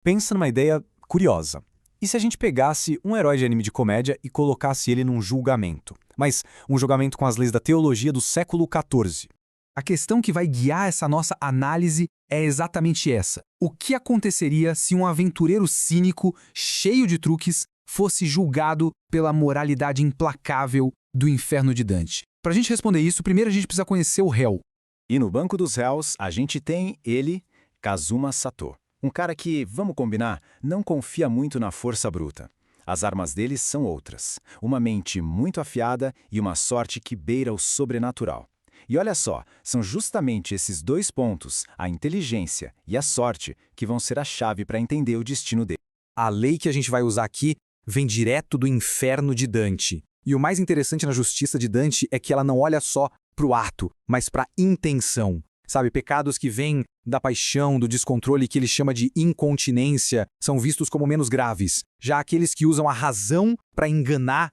Pensa numa ideia curiosa. E se a gente pegasse um herói de anime de comédia e colocasse ele num julgamento? Mas um julgamento com as leis da teologia do século XIV. A questão que vai guiar essa nossa análise é exatamente essa. O que aconteceria se um aventureiro cínico, cheio de truques, fosse julgado pela moralidade implacável do inferno de Dante? Para a gente responder isso, primeiro a gente precisa conhecer o réu. E no banco dos réus, a gente tem ele, Kazuma Sato. Um cara que, vamos combinar, não confia muito na força bruta. As armas dele são outras. Uma mente muito afiada e uma sorte que beira o sobrenatural. E olha só, são justamente esses dois pontos, a inteligência e a sorte, que vão ser a chave para entender o destino dele. A lei que a gente vai usar aqui vem direto do inferno de Dante. E o mais interessante na justiça de Dante é que ela não olha só para o ato, mas para a intenção. Sabe, pecados que vêm da paixão, do descontrole, que ele chama de incontinência, são vistos como menos graves. Já aqueles que usam a razão para enganar,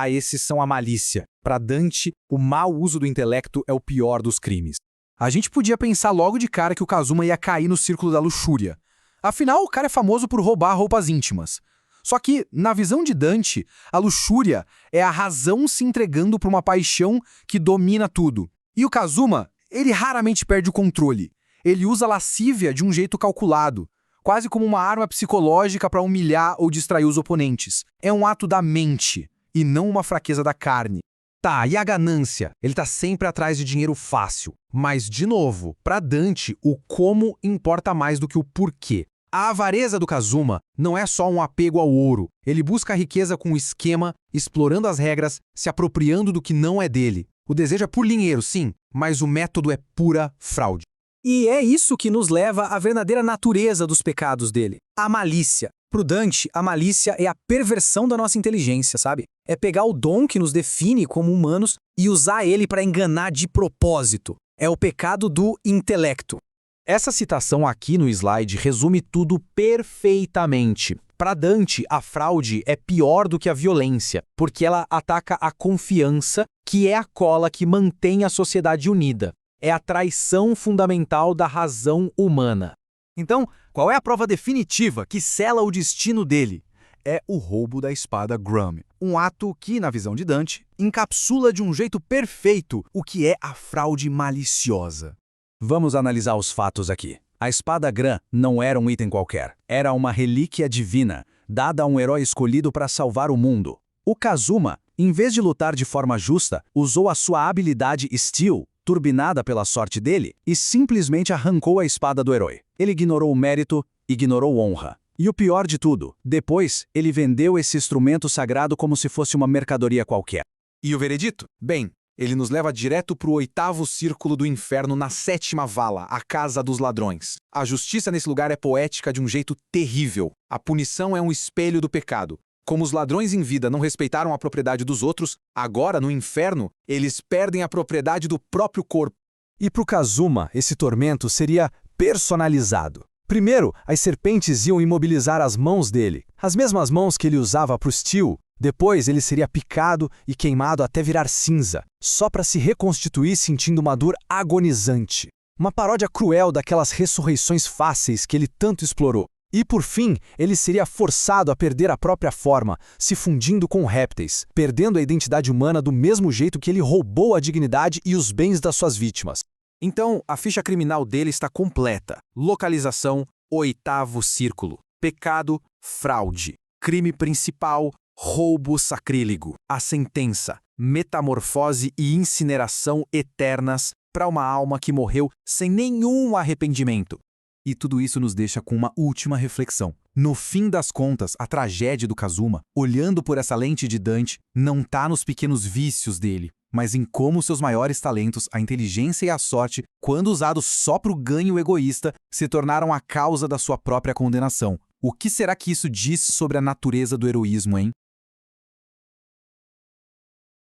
esses são a malícia. Para Dante, o mau uso do intelecto é o pior dos crimes. A gente podia pensar logo de cara que o Kazuma ia cair no círculo da luxúria. Afinal, o cara é famoso por roubar roupas íntimas. Só que, na visão de Dante, a luxúria é a razão se entregando para uma paixão que domina tudo. E o Kazuma, ele raramente perde o controle. Ele usa a lascívia de um jeito calculado, quase como uma arma psicológica para humilhar ou distrair os oponentes. É um ato da mente, e não uma fraqueza da carne. Tá, e a ganância? Ele tá sempre atrás de dinheiro fácil. Mas, de novo, para Dante, o como importa mais do que o porquê. A avareza do Kazuma não é só um apego ao ouro. Ele busca a riqueza com um esquema, explorando as regras, se apropriando do que não é dele. O desejo é por dinheiro, sim, mas o método é pura fraude. E é isso que nos leva à verdadeira natureza dos pecados dele, a malícia. Pro Dante, a malícia é a perversão da nossa inteligência, sabe? É pegar o dom que nos define como humanos e usar ele para enganar de propósito. É o pecado do intelecto. Essa citação aqui no slide resume tudo perfeitamente. Para Dante, a fraude é pior do que a violência, porque ela ataca a confiança, que é a cola que mantém a sociedade unida. É a traição fundamental da razão humana. Então, qual é a prova definitiva que sela o destino dele? É o roubo da espada Grum. Um ato que, na visão de Dante, encapsula de um jeito perfeito o que é a fraude maliciosa. Vamos analisar os fatos aqui. A espada Gram não era um item qualquer. Era uma relíquia divina, dada a um herói escolhido para salvar o mundo. O Kazuma, em vez de lutar de forma justa, usou a sua habilidade Steel, turbinada pela sorte dele, e simplesmente arrancou a espada do herói. Ele ignorou o mérito, ignorou honra. E o pior de tudo, depois ele vendeu esse instrumento sagrado como se fosse uma mercadoria qualquer. E o veredito? Bem, ele nos leva direto para o 8º círculo do inferno na 7ª vala, a casa dos ladrões. A justiça nesse lugar é poética de um jeito terrível. A punição é um espelho do pecado. Como os ladrões em vida não respeitaram a propriedade dos outros, agora, no inferno, eles perdem a propriedade do próprio corpo. E para o Kazuma, esse tormento seria personalizado. Primeiro, as serpentes iam imobilizar as mãos dele, as mesmas mãos que ele usava para o Steel. Depois ele seria picado e queimado até virar cinza, só para se reconstituir sentindo uma dor agonizante. Uma paródia cruel daquelas ressurreições fáceis que ele tanto explorou. E por fim, ele seria forçado a perder a própria forma, se fundindo com répteis, perdendo a identidade humana do mesmo jeito que ele roubou a dignidade e os bens das suas vítimas. Então, a ficha criminal dele está completa. Localização, 8º círculo. Pecado, fraude. Crime principal, roubo sacrílego. A sentença, metamorfose e incineração eternas para uma alma que morreu sem nenhum arrependimento. E tudo isso nos deixa com uma última reflexão. No fim das contas, a tragédia do Kazuma, olhando por essa lente de Dante, não está nos pequenos vícios dele, mas em como seus maiores talentos, a inteligência e a sorte, quando usados só para o ganho egoísta, se tornaram a causa da sua própria condenação. O que será que isso diz sobre a natureza do heroísmo, hein?